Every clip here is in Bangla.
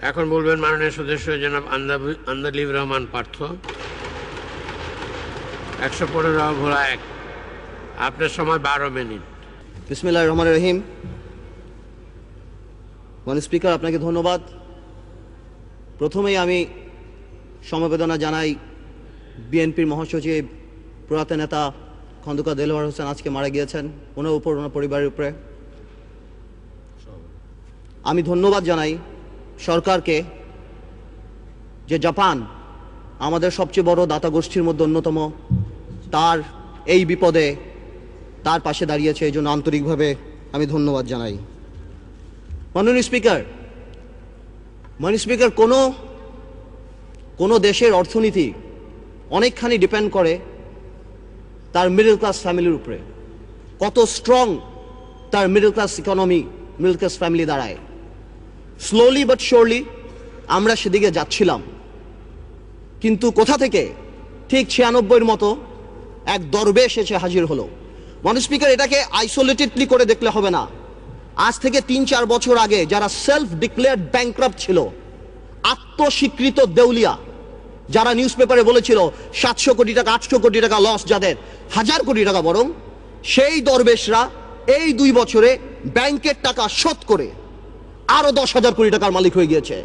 এখন বলবেন মাননীয় সদস্য জনাব আন্দালিব রহমান পার্থ। 115 ভোলা 1। আপনার সময় 12 মিনিট। বিসমিল্লাহির রহমানির রহিম। মাননীয় স্পিকার, আপনাকে ধন্যবাদ। প্রথমেই আমি সমবেদনা জানাই বিএনপির মহাসচিব প্রয়াত নেতা খন্দকার দেলোয়ার হোসেন আজকে মারা গিয়েছেন, ওনার উপর, ওনার পরিবারের উপরে। আমি ধন্যবাদ জানাই সরকারকে যে জাপান আমাদের সবচেয়ে বড় দাতা গোষ্ঠীর মধ্যে অন্যতম, তার এই বিপদে তার পাশে দাঁড়িয়েছে, এই জন্য আন্তরিকভাবে আমি ধন্যবাদ জানাই। মাননীয় স্পিকার, কোনো দেশের অর্থনীতি অনেকখানি ডিপেন্ড করে তার মিডল ক্লাস ফ্যামিলির উপরে, কত স্ট্রং তার middle class economy, middle class family দাঁড়ায়। স্লোলি বাট শিওরলি আমরা সেদিকে যাচ্ছিলাম, কিন্তু কোথা থেকে ঠিক 96-র মতো এক দরবেশ এসে হাজির হলো। মাননীয় স্পিকার, এটাকে আইসোলেটেডলি করে দেখলে হবে না। আজ থেকে 3-4 বছর আগে যারা সেলফ ডিক্লেয়ার্ড ব্যাংক্রাপ্ট ছিল, আত্মস্বীকৃত দেউলিয়া, যারা নিউজ পেপারে বলেছিল 700 কোটি টাকা 800 কোটি টাকা লস, যাদের 1000 কোটি টাকা বরং, সেই দরবেশরা এই 2 বছরে ব্যাংকের টাকা শোধ করে আরো 10,000 কোটি টাকার মালিক হয়ে গিয়েছে।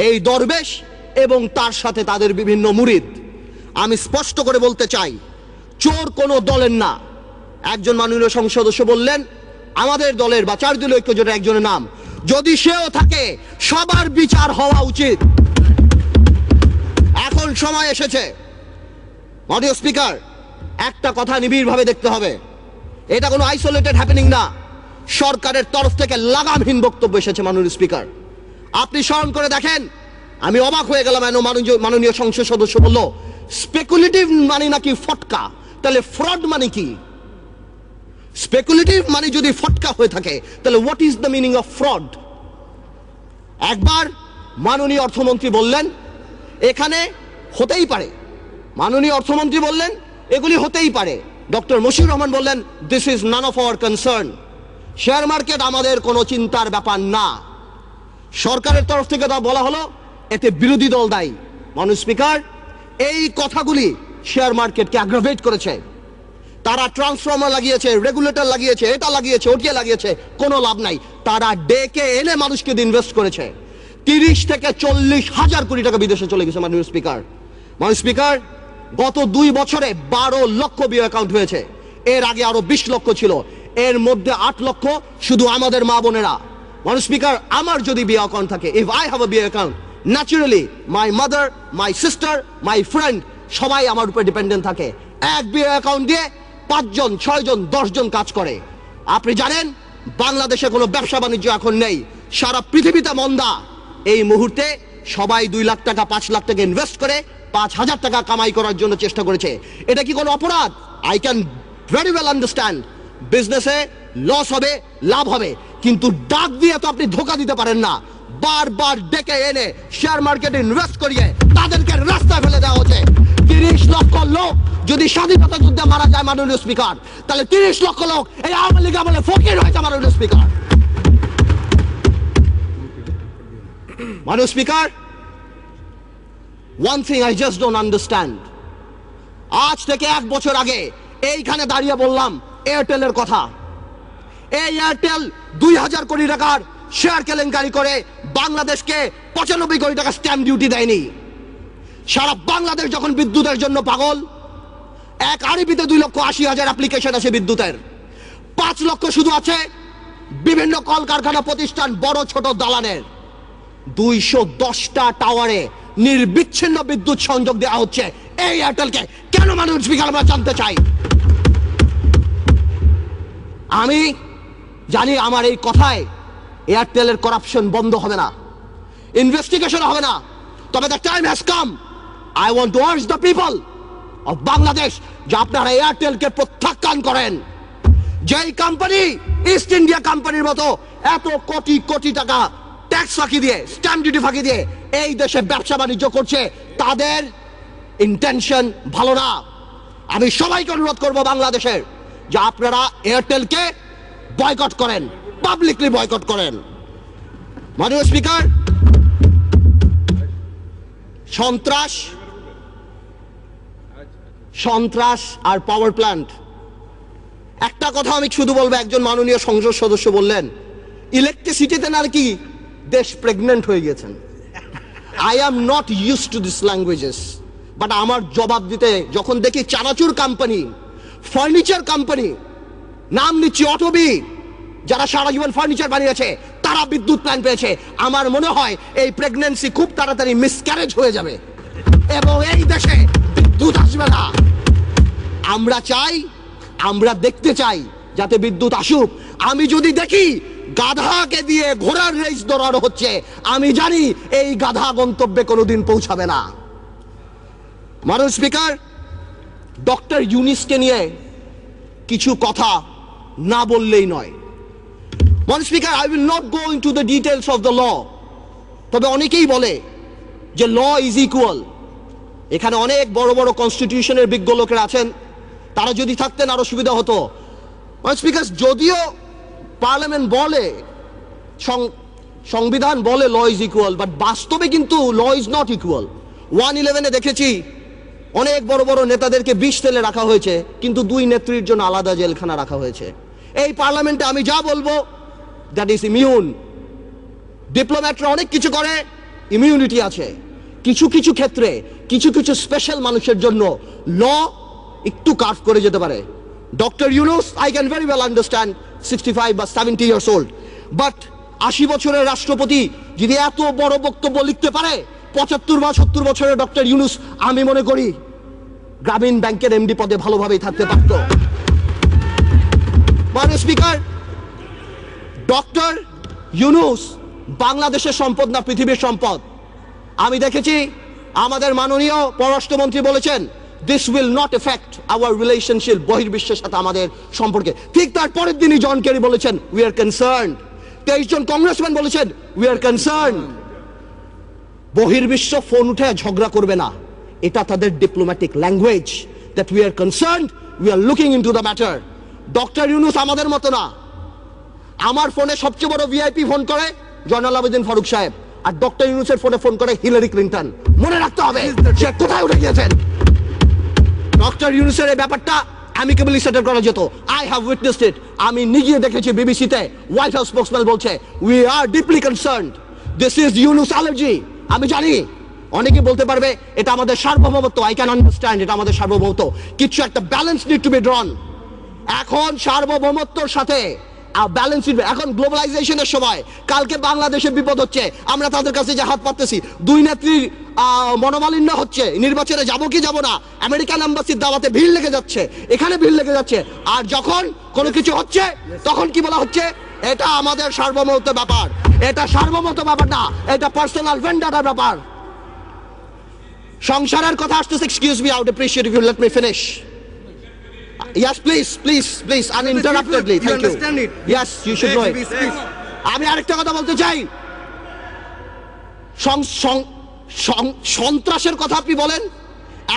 এই দরবেশ এবং তার সাথে তাদের বিভিন্ন মুরিদ। আমি স্পষ্ট করে বলতে চাই, চোর কোনো দলের না। একজন মাননীয় সংসদ সদস্য বললেন আমাদের দলের বা 4 দলীয় ঐক্যজোটের একজনের নাম, যদি সেও থাকে সবার বিচার হওয়া উচিত। এখন সময় এসেছে। মাননীয় স্পিকার, একটা কথা নিবিড়ভাবে দেখতে হবে, এটা কোনো আইসোলেটেড হ্যাপেনিং না। সরকারের তরফ থেকে লাগামহীন বক্তব্য এসেছে। মাননীয় স্পিকার, আপনি স্মরণ করে দেখেন, আমি অবাক হয়ে গেলাম। মাননীয় সংসদ সদস্য বলল স্পেকুলেটিভ মানে নাকি ফটকা, তাহলে ফ্রড মানে কি? স্পেকুলেটিভ মানে যদি ফটকা হয়ে থাকে, তাহলে what is the meaning of fraud? একবার মাননীয় অর্থমন্ত্রী বললেন এখানে হতেই পারে, মাননীয় অর্থমন্ত্রী বললেন এগুলি হতেই পারে। ডক্টর মশিউর রহমান বললেন this is none of our concern. Share market আমাদের কোনো চিন্তার ব্যাপার না। সরকারের তরফ থেকে তা বলা হলো এতে বিরোধী দল দায়ী। মাননীয় স্পিকার, এই কথাগুলি শেয়ার মার্কেটকে অ্যাগ্রাভেট করেছে। তারা ট্রান্সফর্মার লাগিয়েছে, রেগুলেটর লাগিয়েছে, এটা লাগিয়েছে, ওটিয়ে লাগিয়েছে, কোনো লাভ নাই। তারা ডেকে এনে মানুষকে ইনভেস্ট করেছে। 30 থেকে 40 হাজার কোটি টাকা বিদেশে চলে গেছে। মাননীয় স্পিকার, গত 2 বছরে 12 লক্ষ বিও অ্যাকাউন্ট হয়েছে। এর আগে আরো 20 লক্ষ ছিল, এর মধ্যে 8 লক্ষ শুধু আমাদের মা বোনেরা। মাননীয় স্পিকার, আমার যদি বিও অ্যাকাউন্ট থাকে, if I have a BO account, naturally my mother, my sister, my friend সবাই আমার উপর ডিপেন্ডেন্ট থাকে। এক বিও অ্যাকাউন্ট দিয়ে 5 জন, 6 জন, 10 জন কাজ করে। আপনি জানেন বাংলাদেশে কোনো ব্যবসা বাণিজ্য এখন নেই, সারা পৃথিবীতে মন্দা। এই মুহূর্তে সবাই 2 লাখ টাকা 5 লাখ টাকা ইনভেস্ট করে 5,000 টাকা কামাই করার জন্য চেষ্টা করেছে। এটা কি কোনো অপরাধ? I can very well understand. বিজনেসে লস হবে, লাভ হবে, কিন্তু ডাক দিয়ে তো আপনি ধোকা দিতে পারেন না। বারবার ডেকে এনে শেয়ার মার্কেটে ইনভেস্ট করিয়ে তাদেরকে রাস্তায় ফেলে দেওয়া হচ্ছে। 30 লক্ষ লোক যদি স্বাধীনতা যুদ্ধে মারা যায় মাননীয় স্পিকার, তাহলে 30 লক্ষ লোক এই আওয়ামী লীগ আমলে ফকির হয়েছে। মাননীয় speaker, one thing I just don't understand. আজ থেকে 1 বছর আগে এইখানে দাঁড়িয়ে বললাম এয়ারটেলের কথা। এই এয়ারটেল 2000 কোটি টাকার শেয়ার কেলেঙ্কারি করে বাংলাদেশকে 95 কোটি টাকা স্ট্যাম্প ডিউটি দেয়নি। সারা বাংলাদেশ যখন বিদ্যুতের জন্য পাগল, এক আরবিতে 2,80,000 অ্যাপ্লিকেশন আছে বিদ্যুতের। 5 লক্ষ শুধু আছে বিভিন্ন কলকারখানা প্রতিষ্ঠান, বড় ছোট দালানের। 210টা টাওয়ারে নির্বিচ্ছিন্ন বিদ্যুৎ সংযোগ দেওয়া হচ্ছে এই এয়ারটেলকে। কেন মাননীয় স্পিকার, আমরা জানতে চাই। আমি জানি আমার এই কথায় এয়ারটেলের করাপশন বন্ধ হবে না, ইনভেস্টিগেশন হবে না, তবে the time has come. I want to urge the people of Bangladesh যে আপনারা এয়ারটেলকে প্রত্যাখ্যান করেন। যেই কোম্পানি ইস্ট ইন্ডিয়া কোম্পানির মতো এত কোটি কোটি টাকা ট্যাক্স ফাঁকি দিয়ে, স্ট্যাম্প ডিউটি ফাঁকি দিয়ে এই দেশে ব্যবসা বাণিজ্য করছে, তাদের ইন্টেনশন ভালো না। আমি সবাইকে অনুরোধ করব বাংলাদেশের যে আপনারা এয়ারটেলকে বয়কট করেন, পাবলিকলি বয়কট করেন। মাননীয় স্পিকার, সন্ত্রাস, সন্ত্রাস আর পাওয়ার প্ল্যান্ট। একটা কথা আমি শুধু বলবো, একজন মাননীয় সংসদ সদস্য বললেন ইলেকট্রিসিটিতে নাকি দেশ প্রেগনেন্ট হয়ে গেছেন। I am not use to this languages, but আমার জবাব দিতে যখন দেখি চানাচুর কোম্পানি, ফার্নিচার কোম্পানি, নাম নিচ্ছি অটোবি, যারা সারা জীবন ফার্নিচার বানিয়েছে তারা বিদ্যুৎ প্ল্যান্ট পেয়েছে, আমার মনে হয় এই প্রেগন্যান্সি খুব তাড়াতাড়ি মিসক্যারেজ হয়ে যাবে এবং এই দেশে বিদ্যুৎ আসবে না। আমরা চাই, আমরা দেখতে চাই যাতে বিদ্যুৎ আসুক। আমি যদি দেখি গাধাকে দিয়ে ঘোড়ার রেস দৌড়ানো হচ্ছে, আমি জানি এই গাধা গন্তব্যে কোনোদিন পৌঁছাবে না। মাননীয় স্পিকার, ডক্টর ইউনিসকে নিয়ে কিছু কথা না বললেই নয়। মাননীয় speaker, I will not go into the details of the law. তবে অনেকেই বলে যে ল ইজ ইকুয়াল। এখানে অনেক বড় বড় কনস্টিটিউশনের বিজ্ঞ লোকেরা আছেন, তারা যদি থাকতেন আরো সুবিধা হতো। মাননীয় স্পিকার, যদিও পার্লামেন্ট বলে, সংবিধান বলে ল ইজ ইকুয়াল, বাট বাস্তবে কিন্তু ল ইজ নট ইকুয়াল। 111-এ দেখেছি অনেক বড় বড় নেতাদেরকে বিষ তেলে রাখা হয়েছে, কিন্তু দুই নেত্রীর জন্য আলাদা জেলখানা রাখা হয়েছে। এই পার্লামেন্টে আমি যা বলবো দ্যাট ইজ ইমিউন। ডিপ্লোম্যাটরা অনেক কিছু করে, ইমিউনিটি আছে। কিছু কিছু ক্ষেত্রে কিছু কিছু স্পেশাল মানুষের জন্য ল একটু কার্ভ করে যেতে পারে। Doctor Yunus, I can very well understand 65 বা 70 ইয়ার্স ওল্ড, বাট 80 বছরের রাষ্ট্রপতি যদি এত বড় বক্তব্য লিখতে পারে, 75 বা 70 বছরের ডক্টর ইউনুস আমি মনে করি গ্রামীণ ব্যাংকের এমডি পদে ভালোভাবেই থাকতে পারত। মাননীয় স্পিকার, ডক্টর ইউনুস বাংলাদেশের সম্পদ না পৃথিবীর সম্পদ। আমি দেখেছি আমাদের মাননীয় পররাষ্ট্রমন্ত্রী বলেছেন this will not affect our relationship, বহির্বিশ্বের সাথে আমাদের সম্পর্কে। ঠিক তার পরের দিনই জন কেরি বলেছেন উই আর কনসার্নড। 23 জন কংগ্রেসম্যান বলেছেন উই আর কনসার্নড। বহির্বিশ্ব ফোন উঠে ঝগড়া করবে না, এটা তাদের diplomatic language, that we are concerned, we are looking into the matter. Doctor Yunus আমাদের মতো না। আমার ফোনে সবচেয়ে বড় ভিআইপি ফোন করে জয়নাল আবেদিন ফারুক সাহেব, আর ডক্টর ইউনুসের ফোনে ফোন করে হিলারি ক্লিন্টন। মনে রাখতে হবে সে কোথায় উঠে গিয়েছেন। ডক্টর ইউনুসের এই ব্যাপারটা অ্যামিকেবলি সেটেল করা যেত। আই হ্যাভ উইটনেসড ইট। আমি নিজে দেখেছি বিবিসিতে হোয়াইট হাউস স্পোকসম্যান বলছে we are deeply concerned, this is Yunus allergy. আমি জানি অনেকে বলতে পারবে এটা আমাদের সার্বভৌমত্ব, আই ক্যান আন্ডারস্ট্যান্ড, এটা আমাদের সার্বভৌমত্ব, কিছু একটা ব্যালেন্স নিড টু বি ড্রন। এখন সার্বভৌমত্বর সাথে ব্যালেন্স, এখন গ্লোবালাইজেশনের সময়, কালকে বাংলাদেশের বিপদ হচ্ছে, আমরা তাদের কাছে যে হাত পাততেছি, দুই নেত্রীর মনোমালিন্য হচ্ছে, নির্বাচনে যাবো কি যাবো না, আমেরিকান এম্বাসির দাওয়াতে ভিড় লেগে যাচ্ছে, এখানে ভিড় লেগে যাচ্ছে, আর যখন কোনো কিছু হচ্ছে তখন কি বলা হচ্ছে এটা আমাদের সার্বভৌমত্ব ব্যাপার। এটা সার্বভৌমত্ব ব্যাপার না, এটা পার্সোনাল ভেন্ডাটার ব্যাপার। সংসারের কথা আসতেছে, excuse me, I would appreciate if you let me finish. Yes, please, uninterruptedly. Thank you. Understand it? Yes, you should know it. আমি আরেকটা কথা বলতে চাই, সন্ত্রাসের কথা আপনি বলেন,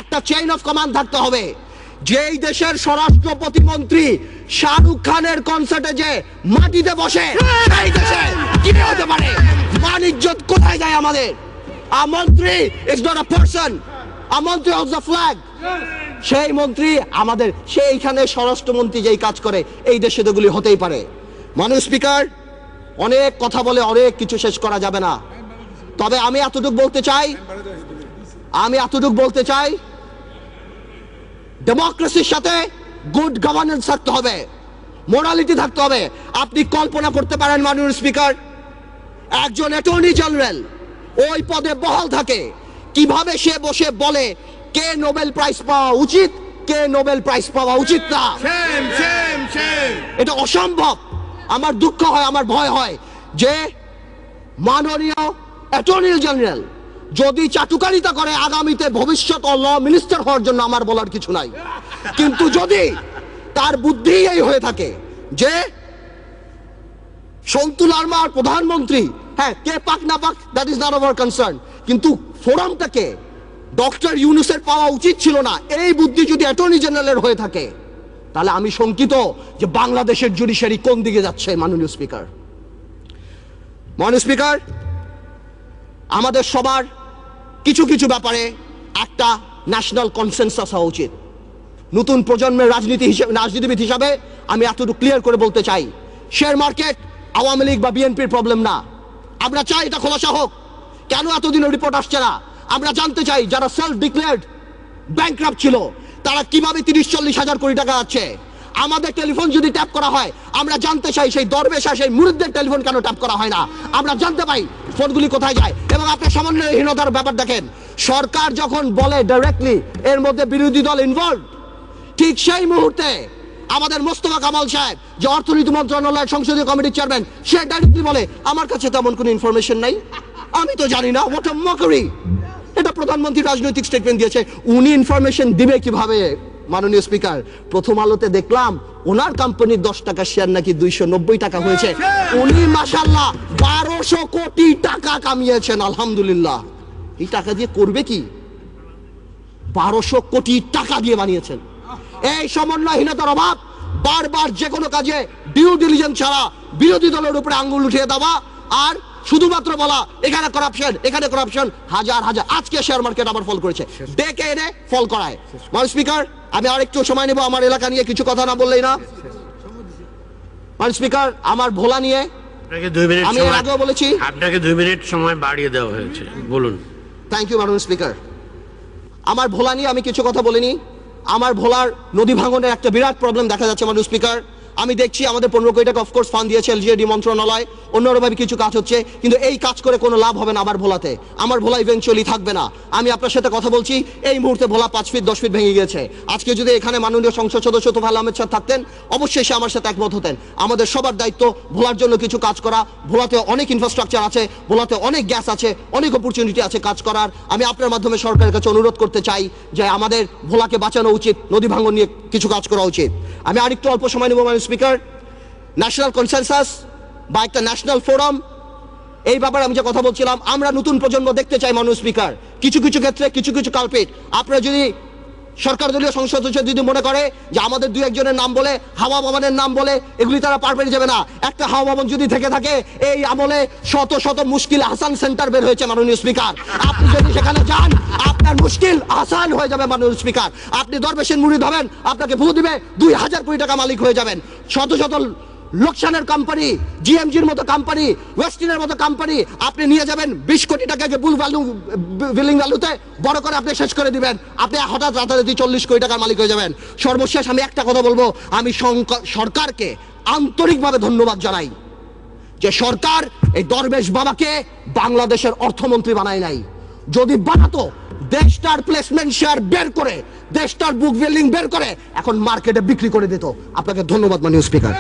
একটা চেইন অফ কমান্ড থাকতে হবে। যেই দেশের স্বরাষ্ট্র প্রতিমন্ত্রী শাহরুখ খানের কনসার্টে যে মাটিতে বসে, সেই দেশে কি হতে পারে? মান ইজ্জত কোথায় যায় আমাদের? আ মন্ত্রী ইজ নট আ পারসন, আ মন্ত্রী অফ দ্য ফ্ল্যাগ। সেই মন্ত্রী আমাদের, সেইখানে স্বরাষ্ট্রমন্ত্রী যেই কাজ করে, এই দেশে এগুলি হতেই পারে। মাননীয় স্পিকার, অনেক কথা বলে অনেক কিছু শেষ করা যাবে না, তবে আমি এতটুকু বলতে চাই ডেমোক্রেসির সাথে গুড গভর্নেন্স থাকতে হবে, মোরালিটি থাকতে হবে। আপনি কল্পনা করতে পারেন মাননীয় স্পিকার, একজন অ্যাটর্নি জেনারেল ওই পদে বহাল থাকে, কিভাবে সে বসে বলে কে নোবেল প্রাইজ পাওয়া উচিত, কে নোবেল প্রাইজ পাওয়া উচিত না। এটা অসম্ভব। আমার দুঃখ হয়, আমার ভয় হয় যে মাননীয় অ্যাটর্নি জেনারেল যদি চাটুকারিতা করে আগামীতে ভবিষ্যৎ ল মিনিস্টার হওয়ার জন্য আমার বলার কিছু নাই, কিন্তু যদি তার বুদ্ধি এই হয়ে থাকে যে সন্তু লারমার প্রধানমন্ত্রী, হ্যাঁ কে পাক না পাক that is not our concern, কিন্তু ফোরামটাকে ডক্টর ইউনুসের পাওয়া উচিত ছিল না, এই বুদ্ধি যদি অ্যাটর্নি জেনারেলের হয়ে থাকে, তাহলে আমি শঙ্কিত যে বাংলাদেশের জুডিশিয়ারি কোন দিকে যাচ্ছে। মাননীয় স্পিকার, আমাদের সবার কিছু কিছু ব্যাপারে একটা ন্যাশনাল কনসেনসাস হওয়া উচিত। নতুন প্রজন্মের রাজনীতিবিদ হিসাবে আমি এতটুকু ক্লিয়ার করে বলতে চাই, শেয়ার মার্কেট আওয়ামী লীগ বা বিএনপির প্রবলেম না। আমরা চাই এটা খোলাসা হোক। কেন এতদিনের রিপোর্ট আসছে না? আমরা জানতে চাই যারা সেলফ ডিক্লেয়ার্ড ব্যাংকরাপ্ট ছিল তারা কিভাবে 30-40 হাজার কোটি টাকা আছে। আমাদের টেলিফোন যদি ট্যাপ করা হয়, আমরা জানতে চাই সেই দরবেশ আর সেই মুরিদদের টেলিফোন কেন ট্যাপ করা হয় না। আমরা জানতে পাই ফোনগুলি কোথায় যায়। এবং আপনার সমন্বয়হীনতার ব্যাপার দেখেন, সরকার যখন বলে ডাইরেক্টলি এর মধ্যে বিরোধী দল ইনভলভ, ঠিক সেই মুহূর্তে আমাদের মোস্তফা কামাল সাহেব যে অর্থনীতি মন্ত্রণালয়ের সংসদীয় কমিটির চেয়ারম্যান, সে ডাইরেক্টলি বলে আমার কাছে তেমন কোনো ইনফরমেশন নাই, আমি তো জানি না। What a mockery! এটা প্রধানমন্ত্রী রাজনৈতিক স্টেটমেন্ট দিয়েছে। উনি ইনফরমেশন দিবে কিভাবে? মাননীয় স্পিকার, প্রথম আলোতে দেখলাম ওনার কোম্পানির 10 টাকা শেয়ার নাকি 290 টাকা হয়েছে। উনি মাশাআল্লাহ 1200 কোটি টাকা কামিয়েছেন, আলহামদুলিল্লাহ। এই টাকা দিয়ে করবে কি? 1200 কোটি টাকা দিয়ে বানিয়েছেন। এই সমন্বয়হীনতার অভাব, বারবার যে কোনো কাজে ডিউ ডিলিজেন্স ছাড়া বিরোধী দলের উপরে আঙ্গুল উঠিয়ে দেওয়া আর শুধুমাত্র বলা এখানে করাপশন, এখানে করাপশন। হাজার হাজার আজকে শেয়ার মার্কেট আবার ফল করেছে, ডেকে এনে ফল করায়। মাননীয় স্পিকার, আমি আরেকটু সময় নেব আমার এলাকা নিয়ে কিছু কথা না বললেই না। মাননীয় স্পিকার, আমার ভোলা নিয়ে আমি এর আগেও বলেছি, আপনাকে 2 মিনিট সময় বাড়িয়ে দেওয়া হয়েছে, বলুন। থ্যাংক ইউ মাননীয় স্পিকার। আমার ভোলা নিয়ে আমি কিছু কথা বলিনি। আমার ভোলার নদী ভাঙনের একটা বিরাট প্রবলেম দেখা যাচ্ছে মাননীয় স্পিকার। আমি দেখছি আমাদের 15 কোটি টাকা অফকোর্স ফান্ড দিয়েছে এলজিএডি মন্ত্রণালয়, অন্যভাবে কিছু কাজ হচ্ছে, কিন্তু এই কাজ করে কোনো লাভ হবে না আমার ভোলাতে। আমার ভোলা ইভেনচুয়ালি থাকবে না। আমি আপনার সাথে কথা বলছি, এই মুহূর্তে ভোলা 5 ফিট 10 ফিট ভেঙে গেছে। আজকে যদি এখানে মাননীয় সংসদ সদস্য তোফায়েল আহমেদ সাহেব থাকতেন, অবশ্যই সে আমার সাথে একমত হতেন। আমাদের সবার দায়িত্ব ভোলার জন্য কিছু কাজ করা। ভোলাতে অনেক ইনফ্রাস্ট্রাকচার আছে, ভোলাতে অনেক গ্যাস আছে, অনেক অপরচুনিটি আছে কাজ করার। আমি আপনার মাধ্যমে সরকারের কাছে অনুরোধ করতে চাই যে আমাদের ভোলাকে বাঁচানো উচিত, নদী ভাঙন নিয়ে কিছু কাজ করা উচিত। আমি আরেকটু অল্প সময় নেব মাননীয় স্পিকার। ন্যাশনাল কনসেনসাস বা একটা ন্যাশনাল ফোরাম, এই ব্যাপারে আমি যে কথা বলছিলাম, আমরা নতুন প্রজন্ম দেখতে চাই মাননীয় স্পিকার। কিছু কিছু ক্ষেত্রে কিছু কিছু কালপিট, আপনারা যদি সরকার দলীয় সংসদ সদস্য যদি মনে করে যে আমাদের 2-1 নাম বলে, হাওয়া ভবনের নাম বলে, এগুলি তারা পার পেয়ে যাবে না। একটা হাওয়া ভবন যদি থেকে থাকে, এই আমলে শত শত মুশকিল আসান সেন্টার বের হয়েছে মাননীয় স্পিকার। আপনি যদি সেখানে যান, আপনার মুশকিল আসান হয়ে যাবে মাননীয় স্পিকার। আপনি দরবেশের মুরিদ হবেন, আপনাকে ভূ দিবে, 2000 কোটি টাকা মালিক হয়ে যাবেন। শত শত লোকসানের কোম্পানি, জিএমজির মতো কোম্পানি, ওয়েস্টিনের মতো কোম্পানি আপনি নিয়ে যাবেন 20 কোটি টাকাকে বিলিং ভ্যালুতে বড় করে আপনি শেষ করে দিবেন। আপনি হঠাৎ রাতারাতি 40 কোটি টাকার মালিক হয়ে যাবেন। সর্বশেষ আমি একটা কথা বলবো, আমি সরকারকে আন্তরিকভাবে ধন্যবাদ জানাই যে সরকার এই দরবেশ বাবাকে বাংলাদেশের অর্থমন্ত্রী বানায় নাই। যদি বানাতো, দেশটার প্লেসমেন্ট শেয়ার বের করে, দেশটার বুক বিল্ডিং বের করে এখন মার্কেটে বিক্রি করে দিত। আপনাকে ধন্যবাদ মাননীয় স্পিকার।